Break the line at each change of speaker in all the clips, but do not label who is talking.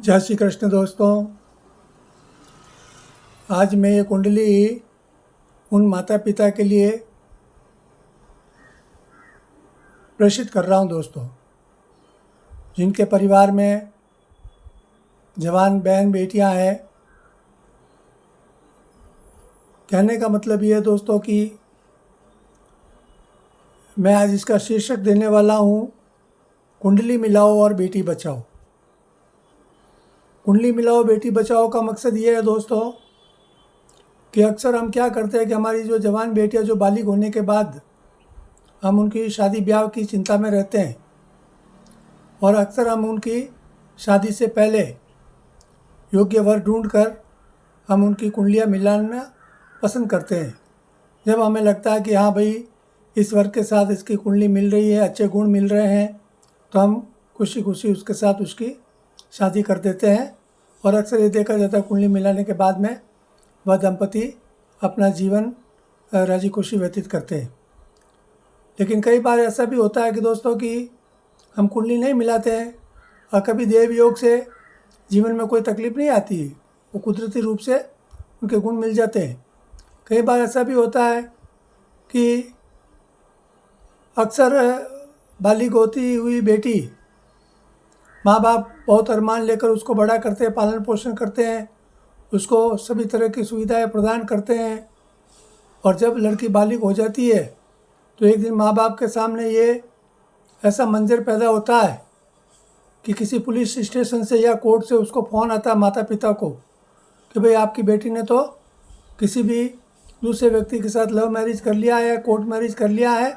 जय श्री कृष्ण दोस्तों। आज मैं ये कुंडली उन माता पिता के लिए प्रेषित कर रहा हूँ दोस्तों, जिनके परिवार में जवान बहन बेटियाँ हैं। कहने का मतलब ये है दोस्तों कि मैं आज इसका शीर्षक देने वाला हूँ, कुंडली मिलाओ और बेटी बचाओ। कुंडली मिलाओ बेटी बचाओ का मकसद ये है दोस्तों कि अक्सर हम क्या करते हैं कि हमारी जो जवान बेटियाँ जो बालिग होने के बाद हम उनकी शादी ब्याह की चिंता में रहते हैं और अक्सर हम उनकी शादी से पहले योग्य वर ढूंढकर हम उनकी कुंडलियाँ मिलाना पसंद करते हैं। जब हमें लगता है कि हाँ भाई, इस वर के साथ इसकी कुंडली मिल रही है, अच्छे गुण मिल रहे हैं, तो हम खुशी खुशी उसके साथ उसकी शादी कर देते हैं। और अक्सर ये देखा जाता है कुंडली मिलाने के बाद में वह दंपति अपना जीवन राजी खुशी व्यतीत करते हैं। लेकिन कई बार ऐसा भी होता है कि दोस्तों कि हम कुंडली नहीं मिलाते हैं और कभी देव योग से जीवन में कोई तकलीफ़ नहीं आती है, वो कुदरती रूप से उनके गुण मिल जाते हैं। कई बार ऐसा भी होता है कि अक्सर बालिग होती हुई बेटी, माँ बाप बहुत अरमान लेकर उसको बड़ा करते हैं, पालन पोषण करते हैं, उसको सभी तरह की सुविधाएं प्रदान करते हैं। और जब लड़की बालिग हो जाती है तो एक दिन माँ बाप के सामने ये ऐसा मंजर पैदा होता है कि किसी पुलिस स्टेशन से या कोर्ट से उसको फ़ोन आता है माता पिता को कि भाई आपकी बेटी ने तो किसी भी दूसरे व्यक्ति के साथ लव मैरिज कर लिया है, कोर्ट मैरिज कर लिया है,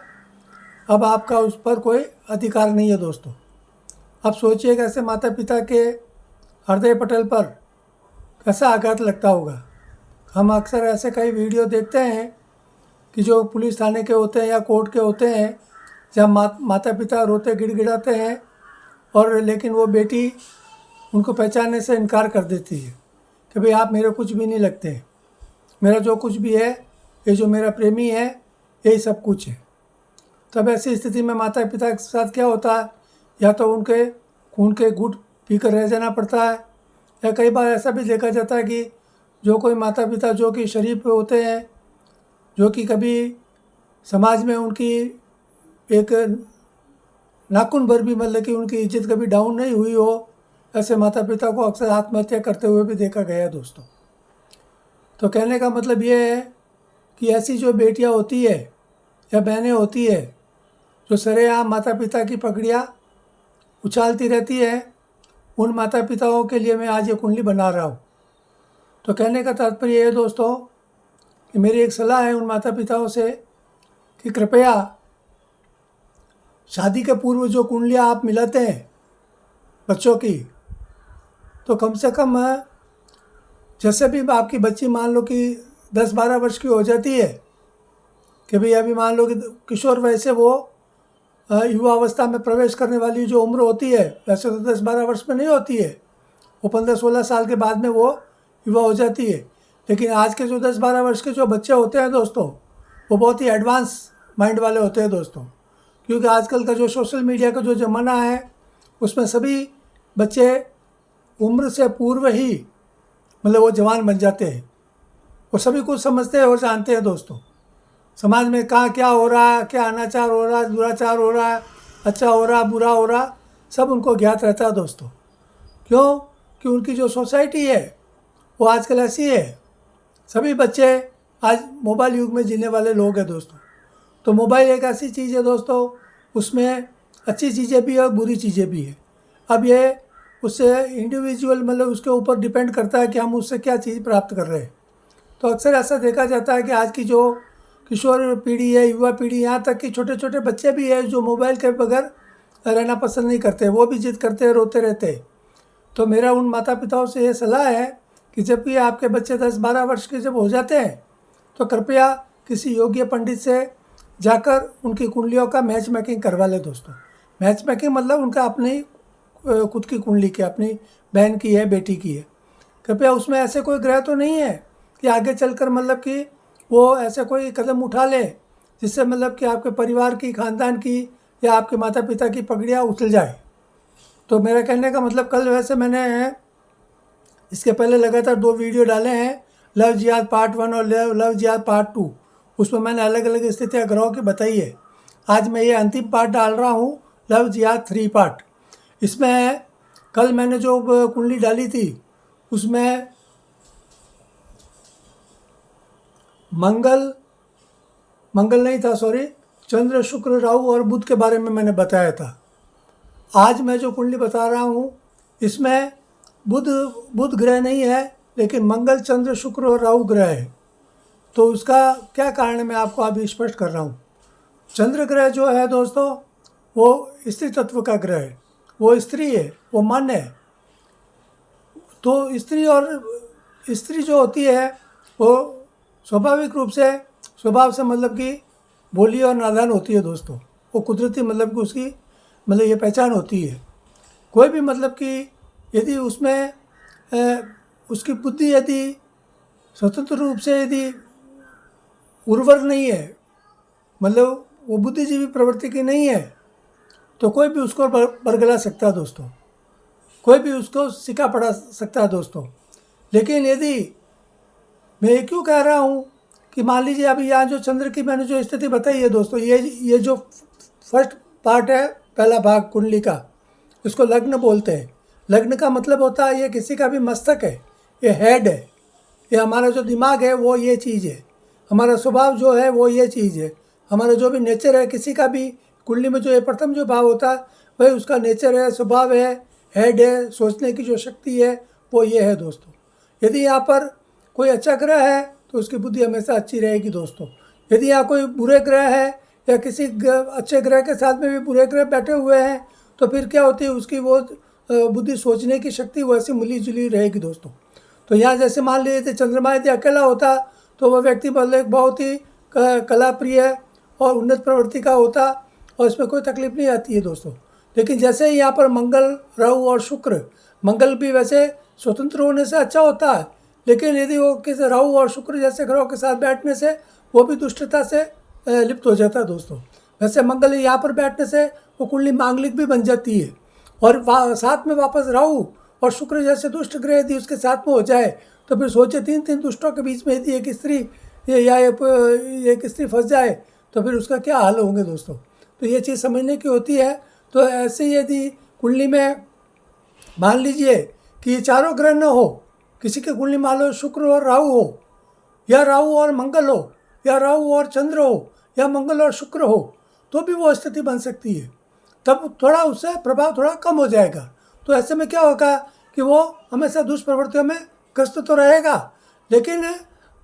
अब आपका उस पर कोई अधिकार नहीं है दोस्तों। अब सोचिए कैसे माता पिता के हृदय पटल पर कैसा आघात लगता होगा। हम अक्सर ऐसे कई वीडियो देखते हैं कि जो पुलिस थाने के होते हैं या कोर्ट के होते हैं, जहाँ माता पिता रोते गिड़गिड़ाते हैं और लेकिन वो बेटी उनको पहचानने से इनकार कर देती है कि भाई आप मेरे कुछ भी नहीं लगते, मेरा जो कुछ भी है, ये जो मेरा प्रेमी है, यही सब कुछ है। तब ऐसी स्थिति में माता पिता के साथ क्या होता है, या तो उनके खून के घूंट पीकर रह जाना पड़ता है, या कई बार ऐसा भी देखा जाता है कि जो कोई माता पिता जो कि शरीफ होते हैं, जो कि कभी समाज में उनकी एक नाखून भर भी मतलब कि उनकी इज्जत कभी डाउन नहीं हुई हो, ऐसे माता पिता को अक्सर आत्महत्या करते हुए भी देखा गया है दोस्तों। तो कहने का मतलब ये है कि ऐसी जो बेटियां होती है या बहनें होती है जो सरेआम माता पिता की पगड़ियाँ उछालती रहती है, उन माता पिताओं के लिए मैं आज ये कुंडली बना रहा हूँ। तो कहने का तात्पर्य ये है दोस्तों कि मेरी एक सलाह है उन माता पिताओं से कि कृपया शादी के पूर्व जो कुंडलियाँ आप मिलाते हैं बच्चों की, तो कम से कम जैसे भी आपकी बच्ची मान लो कि 10-12 वर्ष की हो जाती है, कि भाई अभी मान लो कि किशोर वय से वो युवा अवस्था में प्रवेश करने वाली जो उम्र होती है, वैसे तो 10-12 वर्ष में नहीं होती है, वो 15-16 साल के बाद में वो युवा हो जाती है। लेकिन आज के जो 10-12 वर्ष के जो बच्चे होते हैं दोस्तों, वो बहुत ही एडवांस माइंड वाले होते हैं दोस्तों, क्योंकि आजकल का जो सोशल मीडिया का जो ज़माना है उसमें सभी बच्चे उम्र से पूर्व ही मतलब वो जवान बन जाते हैं। वो सभी कुछ समझते हैं और जानते हैं दोस्तों। समाज में कहाँ क्या हो रहा है, क्या अनाचार हो रहा है, दुराचार हो रहा है, अच्छा हो रहा, बुरा हो रहा, सब उनको ज्ञात रहता है दोस्तों। क्यों? कि उनकी जो सोसाइटी है वो आजकल ऐसी है। सभी बच्चे आज मोबाइल युग में जीने वाले लोग हैं दोस्तों। तो मोबाइल एक ऐसी चीज़ है दोस्तों, उसमें अच्छी चीज़ें भी है और बुरी चीज़ें भी है। अब ये उससे इंडिविजुअल मतलब उसके ऊपर डिपेंड करता है कि हम उससे क्या चीज़ प्राप्त कर रहे हैं। तो अक्सर ऐसा देखा जाता है कि आज की जो किशोर पीढ़ी है, युवा पीढ़ी, यहाँ तक कि छोटे छोटे बच्चे भी हैं जो मोबाइल के बगैर रहना पसंद नहीं करते, वो भी जिद करते हैं, रोते रहते हैं। तो मेरा उन माता पिताओं से ये सलाह है कि जब भी आपके बच्चे 10-12 वर्ष के जब हो जाते हैं तो कृपया किसी योग्य पंडित से जाकर उनकी कुंडलियों का मैच मेकिंग करवा ले दोस्तों। मैच मेकिंग मतलब उनका अपनी खुद की कुंडली की, अपनी बहन की है, बेटी की है। कृपया उसमें ऐसे कोई ग्रह तो नहीं है कि आगे चलकर मतलब कि वो ऐसे कोई कदम उठा ले जिससे मतलब कि आपके परिवार की, ख़ानदान की या आपके माता पिता की पगड़ियाँ उछल जाए। तो मेरा कहने का मतलब कल वैसे मैंने इसके पहले लगातार 2 वीडियो डाले हैं, लव जिहाद पार्ट 1 और लव जिहाद पार्ट 2। उसमें मैंने अलग अलग स्थितियाँ ग्रहों की बताई है। आज मैं ये अंतिम पार्ट डाल रहा हूँ, लव जिहाद 3 पार्ट। इसमें कल मैंने जो कुंडली डाली थी उसमें मंगल नहीं था, सॉरी, चंद्र, शुक्र, राहु और बुध के बारे में मैंने बताया था। आज मैं जो कुंडली बता रहा हूँ इसमें बुध ग्रह नहीं है, लेकिन मंगल, चंद्र, शुक्र और राहु ग्रह है। तो उसका क्या कारण है मैं आपको अभी स्पष्ट कर रहा हूँ। चंद्र ग्रह जो है दोस्तों वो स्त्री तत्व का ग्रह है, वो स्त्री है, वो मन है। तो स्त्री जो होती है वो स्वाभाविक रूप से, स्वभाव से मतलब कि भोली और नादान होती है दोस्तों। वो कुदरती मतलब कि उसकी ये पहचान होती है। कोई भी मतलब कि यदि उसमें उसकी बुद्धि यदि स्वतंत्र रूप से यदि उर्वर नहीं है, मतलब वो बुद्धिजीवी प्रवृत्ति की नहीं है, तो कोई भी उसको बरगला सकता है दोस्तों, कोई भी उसको सिखा पढ़ा सकता है दोस्तों। लेकिन यदि मैं ये क्यों कह रहा हूँ कि मान लीजिए अभी यहाँ जो चंद्र की मैंने जो स्थिति बताई है दोस्तों, ये जो फर्स्ट पार्ट है, पहला भाग कुंडली का, इसको लग्न बोलते हैं। लग्न का मतलब होता है ये किसी का भी मस्तक है, ये हेड है, ये हमारा जो दिमाग है वो ये चीज़ है, हमारा स्वभाव जो है वो ये चीज़ है, हमारा जो भी नेचर है। किसी का भी कुंडली में जो ये प्रथम जो भाव होता है वही उसका नेचर है, स्वभाव है, हेड है, सोचने की जो शक्ति है वो ये है दोस्तों। यदि यहाँ पर कोई अच्छा ग्रह है तो उसकी बुद्धि हमेशा अच्छी रहेगी दोस्तों। यदि यहाँ कोई बुरे ग्रह है या किसी अच्छे ग्रह के साथ में भी बुरे ग्रह बैठे हुए हैं तो फिर क्या होती है, उसकी वो बुद्धि, सोचने की शक्ति वैसे मिली जुली रहेगी दोस्तों। तो यहाँ जैसे मान लीजिए चंद्रमा यदि अकेला होता तो वह व्यक्ति मतलब बहुत ही कला प्रिय और उन्नत प्रवृत्ति का होता और इसमें कोई तकलीफ नहीं आती है दोस्तों। लेकिन जैसे ही यहाँ पर मंगल, राहु और शुक्र, मंगल भी वैसे स्वतंत्र होने से अच्छा होता है, लेकिन यदि वो किसी राहु और शुक्र जैसे ग्रहों के साथ बैठने से वो भी दुष्टता से लिप्त हो जाता है दोस्तों। वैसे मंगल यहाँ पर बैठने से वो कुंडली मांगलिक भी बन जाती है। और साथ में वापस राहु और शुक्र जैसे दुष्ट ग्रह यदि उसके साथ में हो जाए तो फिर सोचे 3 दुष्टों के बीच में यदि एक स्त्री या एक स्त्री फंस जाए तो फिर उसका क्या हाल होंगे दोस्तों। तो ये चीज़ समझने की होती है। तो ऐसे यदि कुंडली में मान लीजिए कि ये चारों ग्रह न हो, किसी की कुंडली मान लो शुक्र और राहु हो, या राहु और मंगल हो, या राहु और चंद्र हो, या मंगल और शुक्र हो, तो भी वो स्थिति बन सकती है। तब थोड़ा उससे प्रभाव थोड़ा कम हो जाएगा। तो ऐसे में क्या होगा कि वो हमेशा दुष्प्रवृत्तियों में ग्रस्त तो रहेगा, लेकिन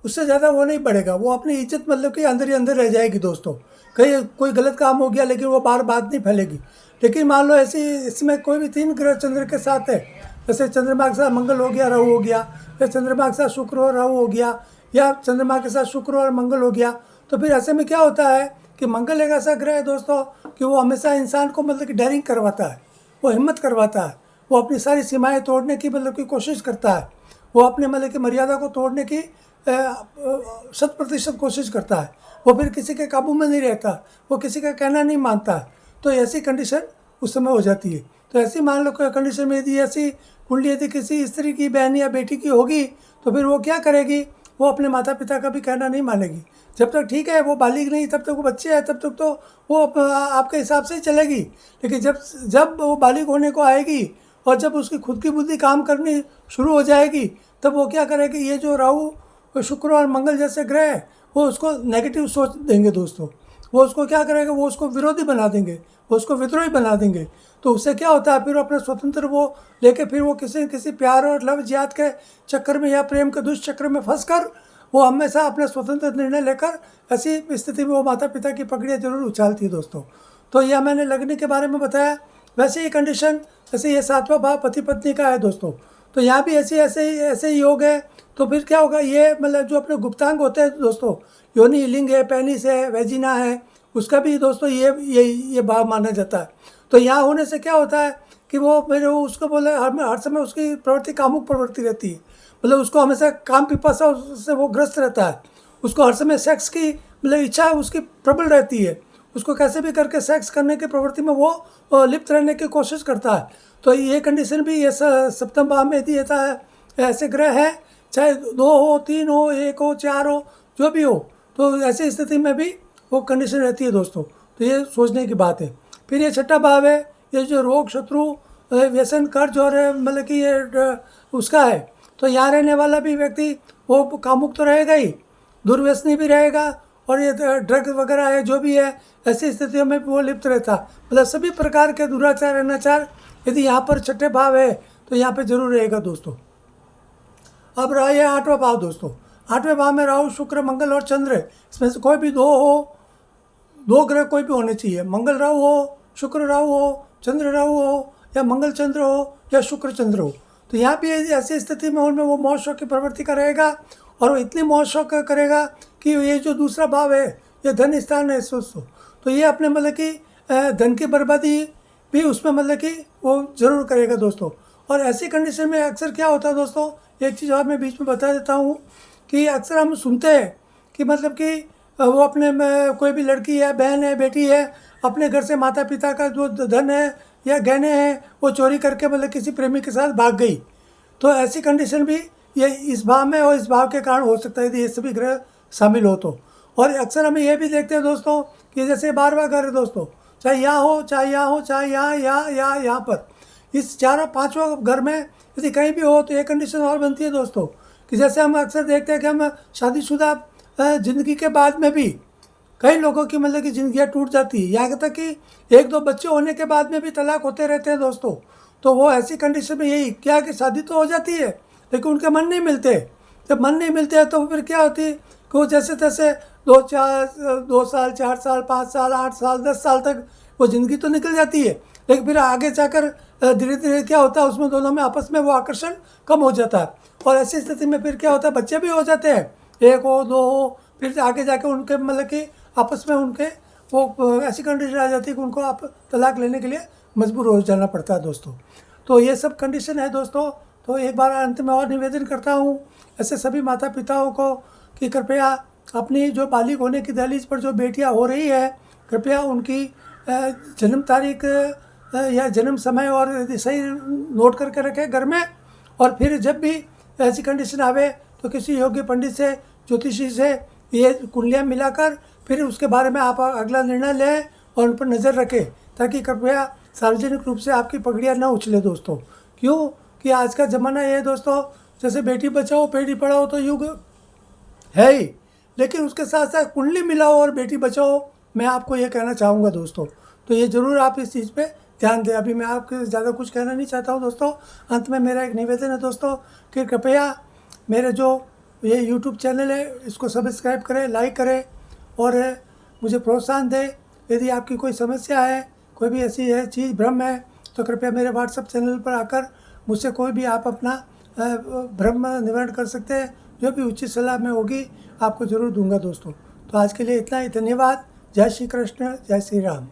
उससे ज़्यादा वो नहीं बढ़ेगा। वो अपनी इज्जत मतलब कि अंदर ही अंदर रह जाएगी दोस्तों। कहीं कोई गलत काम हो गया लेकिन वो बार बात नहीं फैलेगी। लेकिन मान लो ऐसी इसमें कोई भी 3 ग्रह चंद्र के साथ है, जैसे चंद्रमा के साथ मंगल हो गया, राहु हो गया, या चंद्रमा के साथ शुक्र और राहु हो गया, या चंद्रमा के साथ शुक्र और मंगल हो गया, तो फिर ऐसे में क्या होता है कि मंगल एक ऐसा ग्रह है दोस्तों कि वो हमेशा इंसान को मतलब कि डेयरिंग करवाता है, वो हिम्मत करवाता है, वो अपनी सारी सीमाएं तोड़ने की मतलब की कोशिश करता है, वो अपने मतलब की मर्यादा को तोड़ने की 100% कोशिश करता है। वो फिर किसी के काबू में नहीं रहता, वो किसी का कहना नहीं मानता। तो ऐसी कंडीशन उस समय हो जाती है। तो ऐसी मान लो कंडीशन में यदि ऐसी कुंडली यदि किसी स्त्री की, बहन या बेटी की होगी तो फिर वो क्या करेगी, वो अपने माता पिता का भी कहना नहीं मानेगी। जब तक ठीक है वो बालिग नहीं, तब तक वो बच्चे हैं, तब तक तो वो आपके हिसाब से ही चलेगी। लेकिन जब वो बालिग होने को आएगी और जब उसकी खुद की बुद्धि काम करनी शुरू हो जाएगी तब वो क्या करेगी, ये जो राहु, शुक्र और मंगल जैसे ग्रह है वो उसको नेगेटिव सोच देंगे दोस्तों। वो उसको क्या करेंगे, वो उसको विरोधी बना देंगे, वो उसको विद्रोही बना देंगे। तो उससे क्या होता है, फिर अपना स्वतंत्र वो लेके फिर वो किसी प्यार और लव जिहाद के चक्कर में या प्रेम के दुष्चक्र में फंस कर वो हमेशा अपने स्वतंत्र निर्णय लेकर ऐसी स्थिति में वो माता पिता की पकड़ियाँ जरूर उछालती है दोस्तों। तो यह मैंने लग्न के बारे में बताया। वैसे ही कंडीशन, जैसे ये 7वां भाव पति पत्नी का है दोस्तों, तो यहाँ भी ऐसे ही योग है। तो फिर क्या होगा, ये मतलब जो अपने गुप्तांग होते हैं दोस्तों, योनि, लिंग है, पेनिस है, वेजिना है, उसका भी दोस्तों ये भाव माना जाता है। तो यहाँ होने से क्या होता है कि वो फिर उसको बोले हर समय उसकी प्रवृत्ति कामुक प्रवृत्ति रहती है, मतलब उसको हमेशा काम पिपासा से वो ग्रस्त रहता है। उसको हर समय सेक्स की मतलब इच्छा उसकी प्रबल रहती है, उसको कैसे भी करके सेक्स करने की प्रवृत्ति में वो लिप्त रहने की कोशिश करता है। तो ये कंडीशन भी ये 7वें भाव में यदि रहता है ऐसे ग्रह हैं, चाहे 2 हो, 3 हो, 1 हो, 4 हो, जो भी हो, तो ऐसी स्थिति में भी वो कंडीशन रहती है दोस्तों। तो ये सोचने की बात है। फिर ये छठा भाव है, ये जो रोग, शत्रु, व्यसन, कर्ज और मतलब कि ये उसका है। तो यहाँ रहने वाला भी व्यक्ति वो कामुक तो रहेगा ही, दुर्व्यसनी भी रहेगा, और ये ड्रग वगैरह है जो भी है, ऐसी स्थितियों में वो लिप्त रहता। मतलब सभी प्रकार के दुराचार, अनाचार यदि यहाँ पर छठे भाव है तो यहाँ पे जरूर रहेगा दोस्तों। अब रहा ये 8वां भाव दोस्तों। 8वें भाव में राहु, शुक्र, मंगल और चंद्र है। इसमें से कोई भी 2 हो, 2 ग्रह कोई भी होने चाहिए। मंगल राहु हो, शुक्र राहु हो, चंद्र राहु हो, या मंगल चंद्र हो, या शुक्र चंद्र हो। तो यहाँ भी ऐसी स्थिति में उनमें वो मोह शौक की प्रवृत्ति करेगा, और वो इतनी मोह शौक करेगा कि ये जो दूसरा भाव है, ये धन स्थान है दोस्तों। तो ये अपने मतलब कि धन की बर्बादी भी उसमें मतलब कि वो ज़रूर करेगा दोस्तों। और ऐसी कंडीशन में अक्सर क्या होता है दोस्तों, एक चीज़ और मैं बीच में बता देता हूँ कि अक्सर हम सुनते हैं कि मतलब कि वो अपने में कोई भी लड़की है, बहन है, बेटी है, अपने घर से माता पिता का जो धन है या गहने हैं वो चोरी करके मतलब किसी प्रेमी के साथ भाग गई। तो ऐसी कंडीशन भी ये इस भाव में और इस भाव के कारण हो सकता है यदि ये सभी ग्रह शामिल हो तो। और अक्सर हम ये भी देखते हैं दोस्तों कि जैसे 12वां घर है दोस्तों, चाहे यहाँ हो, चाहे यहाँ हो, चाहे यहाँ पर, इस 4-5वां घर में यदि कहीं भी हो तो ये कंडीशन और बनती है दोस्तों कि जैसे हम अक्सर देखते हैं कि हम शादीशुदा ज़िंदगी के बाद में भी कई लोगों की मतलब कि ज़िंदगियाँ टूट जाती है, यहाँ तक कि 1-2 बच्चे होने के बाद में भी तलाक होते रहते हैं दोस्तों। तो वो ऐसी कंडीशन में यही क्या कि शादी तो हो जाती है लेकिन उनके मन नहीं मिलते। जब मन नहीं मिलते हैं तो फिर क्या होती है कि वो जैसे तैसे 2 साल, 4 साल, 5 साल, 8 साल, 10 साल तक वो ज़िंदगी तो निकल जाती है, लेकिन फिर आगे जाकर धीरे धीरे क्या होता है उसमें दोनों में आपस में वो आकर्षण कम हो जाता है। और ऐसी स्थिति में फिर क्या होता है, बच्चे भी हो जाते हैं, 1 हो, 2 हो, फिर आगे जाके उनके मतलब कि आपस में उनके वो ऐसी कंडीशन आ जाती है कि उनको आप तलाक लेने के लिए मजबूर हो जाना पड़ता है दोस्तों। तो ये सब कंडीशन है दोस्तों। तो एक बार अंत में और निवेदन करता हूँ ऐसे सभी माता पिताओं को कि कृपया अपनी जो बालिग होने की दहलीज पर जो बेटियाँ हो रही है, कृपया उनकी जन्म तारीख या जन्म समय और सही नोट करके रखें घर में। और फिर जब भी ऐसी कंडीशन आवे तो किसी योग्य पंडित से, ज्योतिषी से ये कुंडलियाँ मिलाकर फिर उसके बारे में आप अगला निर्णय लें और उन पर नज़र रखें, ताकि कृपया सार्वजनिक रूप से आपकी पगड़ियाँ न उछले दोस्तों। क्यों कि आज का ज़माना ये है दोस्तों, जैसे बेटी बचाओ बेटी पढ़ाओ तो युग है ही, लेकिन उसके साथ साथ कुंडली मिलाओ और बेटी बचाओ, मैं आपको ये कहना चाहूँगा दोस्तों। तो ये ज़रूर आप इस चीज़ पे ध्यान दें। अभी मैं आपके ज़्यादा कुछ कहना नहीं चाहता हूँ दोस्तों। अंत में मेरा एक निवेदन है दोस्तों कि कृपया मेरे जो ये यूट्यूब चैनल है इसको सब्सक्राइब करें, लाइक करें और मुझे प्रोत्साहन दें। यदि आपकी कोई समस्या है, कोई भी ऐसी है चीज़ भ्रम है, तो कृपया मेरे व्हाट्सएप चैनल पर आकर मुझसे कोई भी आप अपना भ्रम निवारण कर सकते हैं। जो भी उचित सलाह में होगी आपको ज़रूर दूंगा दोस्तों। तो आज के लिए इतना ही, धन्यवाद। जय श्री कृष्ण, जय श्री राम।